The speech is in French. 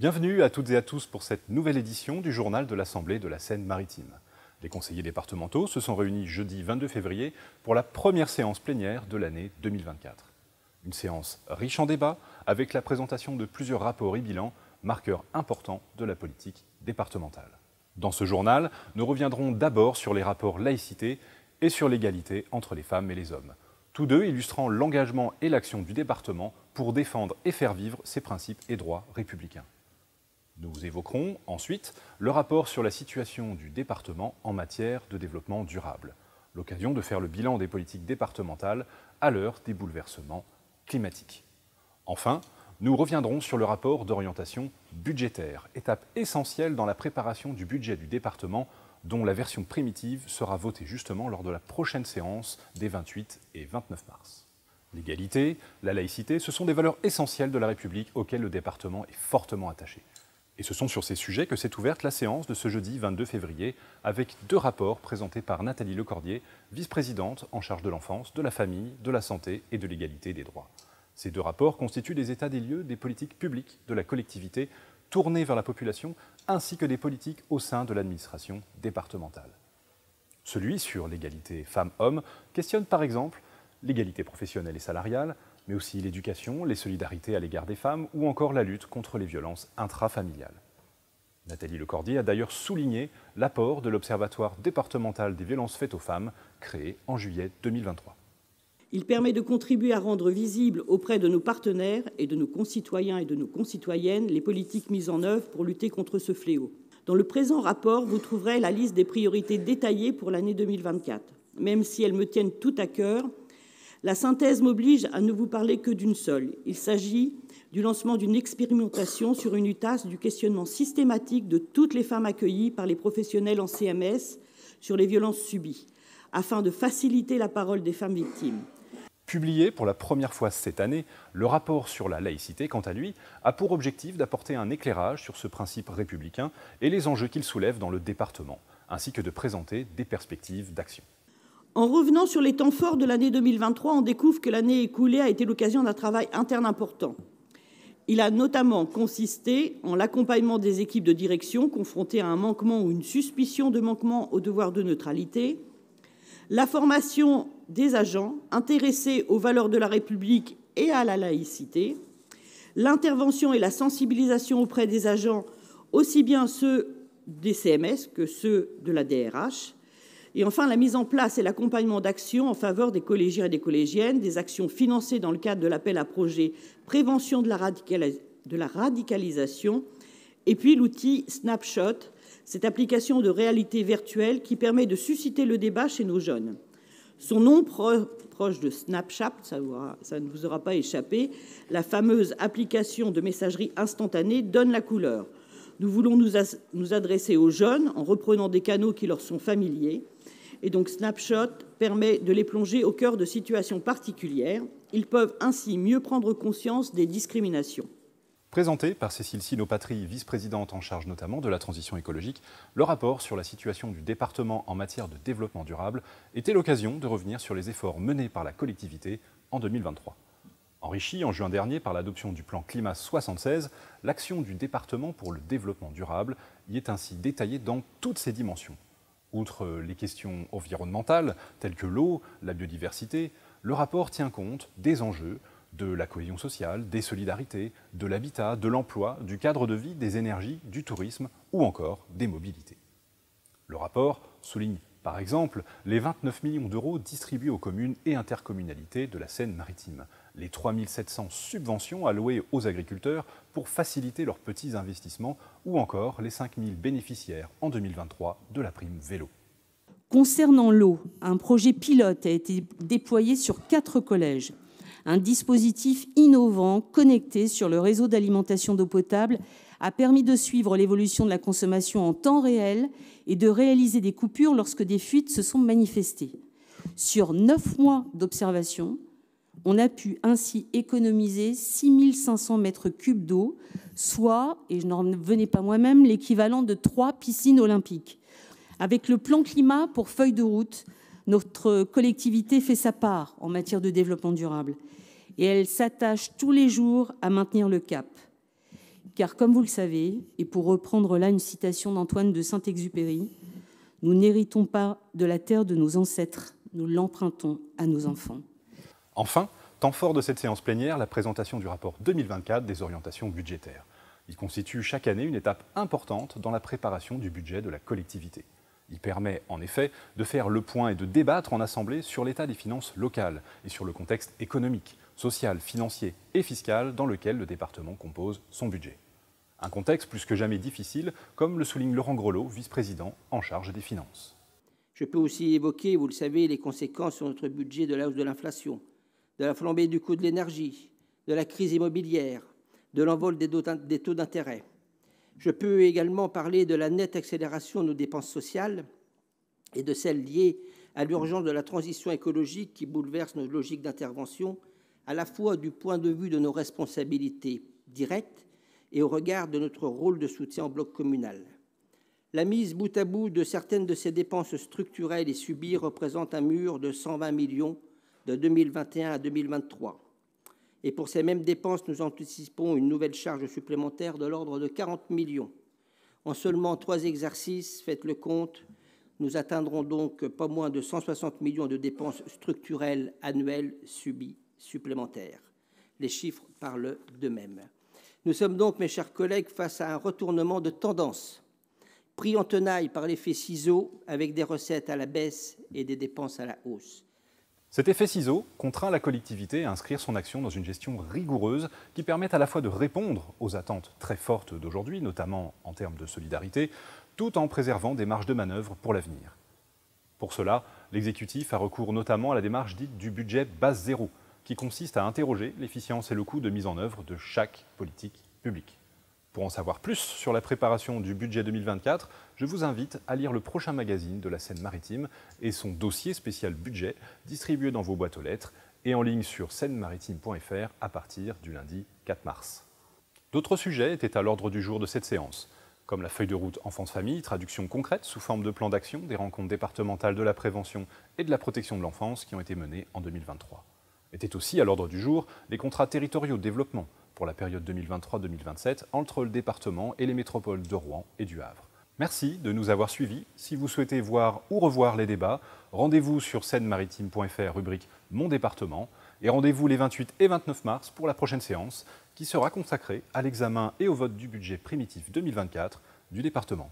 Bienvenue à toutes et à tous pour cette nouvelle édition du journal de l'Assemblée de la Seine-Maritime. Les conseillers départementaux se sont réunis jeudi 22 février pour la première séance plénière de l'année 2024. Une séance riche en débats avec la présentation de plusieurs rapports et bilans, marqueurs importants de la politique départementale. Dans ce journal, nous reviendrons d'abord sur les rapports laïcité et sur l'égalité entre les femmes et les hommes. Tous deux illustrant l'engagement et l'action du département pour défendre et faire vivre ses principes et droits républicains. Nous évoquerons ensuite le rapport sur la situation du département en matière de développement durable, l'occasion de faire le bilan des politiques départementales à l'heure des bouleversements climatiques. Enfin, nous reviendrons sur le rapport d'orientation budgétaire, étape essentielle dans la préparation du budget du département, dont la version primitive sera votée justement lors de la prochaine séance des 28 et 29 mars. L'égalité, la laïcité, ce sont des valeurs essentielles de la République auxquelles le département est fortement attaché. Et ce sont sur ces sujets que s'est ouverte la séance de ce jeudi 22 février, avec deux rapports présentés par Nathalie Lecordier, vice-présidente en charge de l'enfance, de la famille, de la santé et de l'égalité des droits. Ces deux rapports constituent des états des lieux des politiques publiques de la collectivité tournées vers la population, ainsi que des politiques au sein de l'administration départementale. Celui sur l'égalité femmes-hommes questionne par exemple l'égalité professionnelle et salariale, mais aussi l'éducation, les solidarités à l'égard des femmes ou encore la lutte contre les violences intrafamiliales. Nathalie Lecordier a d'ailleurs souligné l'apport de l'Observatoire départemental des violences faites aux femmes, créé en juillet 2023. Il permet de contribuer à rendre visibles auprès de nos partenaires et de nos concitoyens et de nos concitoyennes les politiques mises en œuvre pour lutter contre ce fléau. Dans le présent rapport, vous trouverez la liste des priorités détaillées pour l'année 2024. Même si elles me tiennent tout à cœur, la synthèse m'oblige à ne vous parler que d'une seule. Il s'agit du lancement d'une expérimentation sur une UTAS du questionnement systématique de toutes les femmes accueillies par les professionnels en CMS sur les violences subies, afin de faciliter la parole des femmes victimes. Publié pour la première fois cette année, le rapport sur la laïcité, quant à lui, a pour objectif d'apporter un éclairage sur ce principe républicain et les enjeux qu'il soulève dans le département, ainsi que de présenter des perspectives d'action. En revenant sur les temps forts de l'année 2023, on découvre que l'année écoulée a été l'occasion d'un travail interne important. Il a notamment consisté en l'accompagnement des équipes de direction confrontées à un manquement ou une suspicion de manquement au devoir de neutralité, la formation des agents intéressés aux valeurs de la République et à la laïcité, l'intervention et la sensibilisation auprès des agents, aussi bien ceux des CMS que ceux de la DRH, et enfin la mise en place et l'accompagnement d'actions en faveur des collégiens et des collégiennes, des actions financées dans le cadre de l'appel à projet prévention de la radicalisation, et puis l'outil Snapshot, cette application de réalité virtuelle qui permet de susciter le débat chez nos jeunes. Son nom proche de Snapchat, ça ne vous aura pas échappé, la fameuse application de messagerie instantanée donne la couleur. Nous voulons nous adresser aux jeunes en reprenant des canaux qui leur sont familiers. Et donc Snapshot permet de les plonger au cœur de situations particulières. Ils peuvent ainsi mieux prendre conscience des discriminations. Présenté par Cécile Sinopatry, vice-présidente en charge notamment de la transition écologique, le rapport sur la situation du département en matière de développement durable était l'occasion de revenir sur les efforts menés par la collectivité en 2023. Enrichi en juin dernier par l'adoption du plan Climat 76, l'action du département pour le développement durable y est ainsi détaillée dans toutes ses dimensions. Outre les questions environnementales, telles que l'eau, la biodiversité, le rapport tient compte des enjeux de la cohésion sociale, des solidarités, de l'habitat, de l'emploi, du cadre de vie, des énergies, du tourisme ou encore des mobilités. Le rapport souligne par exemple les 29 millions d'euros distribués aux communes et intercommunalités de la Seine-Maritime, les 3 700 subventions allouées aux agriculteurs pour faciliter leurs petits investissements ou encore les 5 000 bénéficiaires en 2023 de la prime vélo. Concernant l'eau, un projet pilote a été déployé sur 4 collèges. Un dispositif innovant connecté sur le réseau d'alimentation d'eau potable a permis de suivre l'évolution de la consommation en temps réel et de réaliser des coupures lorsque des fuites se sont manifestées. Sur 9 mois d'observation, on a pu ainsi économiser 6 500 mètres cubes d'eau, soit, et je n'en revenais pas moi-même, l'équivalent de 3 piscines olympiques. Avec le plan climat pour feuille de route, notre collectivité fait sa part en matière de développement durable et elle s'attache tous les jours à maintenir le cap. Car comme vous le savez, et pour reprendre là une citation d'Antoine de Saint-Exupéry, nous n'héritons pas de la terre de nos ancêtres, nous l'empruntons à nos enfants. Enfin, temps fort de cette séance plénière, la présentation du rapport 2024 des orientations budgétaires. Il constitue chaque année une étape importante dans la préparation du budget de la collectivité. Il permet en effet de faire le point et de débattre en Assemblée sur l'état des finances locales et sur le contexte économique, social, financier et fiscal dans lequel le département compose son budget. Un contexte plus que jamais difficile, comme le souligne Laurent Grelot, vice-président en charge des finances. Je peux aussi évoquer, vous le savez, les conséquences sur notre budget de la hausse de l'inflation, de la flambée du coût de l'énergie, de la crise immobilière, de l'envol des taux d'intérêt. Je peux également parler de la nette accélération de nos dépenses sociales et de celles liées à l'urgence de la transition écologique qui bouleverse nos logiques d'intervention, à la fois du point de vue de nos responsabilités directes et au regard de notre rôle de soutien au bloc communal. La mise bout à bout de certaines de ces dépenses structurelles et subies représente un mur de 120 millions de 2021 à 2023. Et pour ces mêmes dépenses, nous anticipons une nouvelle charge supplémentaire de l'ordre de 40 millions. En seulement 3 exercices, faites le compte, nous atteindrons donc pas moins de 160 millions de dépenses structurelles annuelles subies supplémentaires. Les chiffres parlent d'eux-mêmes. Nous sommes donc, mes chers collègues, face à un retournement de tendance, pris en tenaille par l'effet ciseau avec des recettes à la baisse et des dépenses à la hausse. Cet effet ciseau contraint la collectivité à inscrire son action dans une gestion rigoureuse qui permette à la fois de répondre aux attentes très fortes d'aujourd'hui, notamment en termes de solidarité, tout en préservant des marges de manœuvre pour l'avenir. Pour cela, l'exécutif a recours notamment à la démarche dite du budget base zéro, qui consiste à interroger l'efficience et le coût de mise en œuvre de chaque politique publique. Pour en savoir plus sur la préparation du budget 2024, je vous invite à lire le prochain magazine de la Seine-Maritime et son dossier spécial budget distribué dans vos boîtes aux lettres et en ligne sur seine-maritime.fr à partir du lundi 4 mars. D'autres sujets étaient à l'ordre du jour de cette séance, comme la feuille de route enfance-famille, traduction concrète sous forme de plan d'action des rencontres départementales de la prévention et de la protection de l'enfance qui ont été menées en 2023. Étaient aussi à l'ordre du jour les contrats territoriaux de développement pour la période 2023-2027 entre le département et les métropoles de Rouen et du Havre. Merci de nous avoir suivis. Si vous souhaitez voir ou revoir les débats, rendez-vous sur seine-maritime.fr rubrique Mon département et rendez-vous les 28 et 29 mars pour la prochaine séance qui sera consacrée à l'examen et au vote du budget primitif 2024 du département.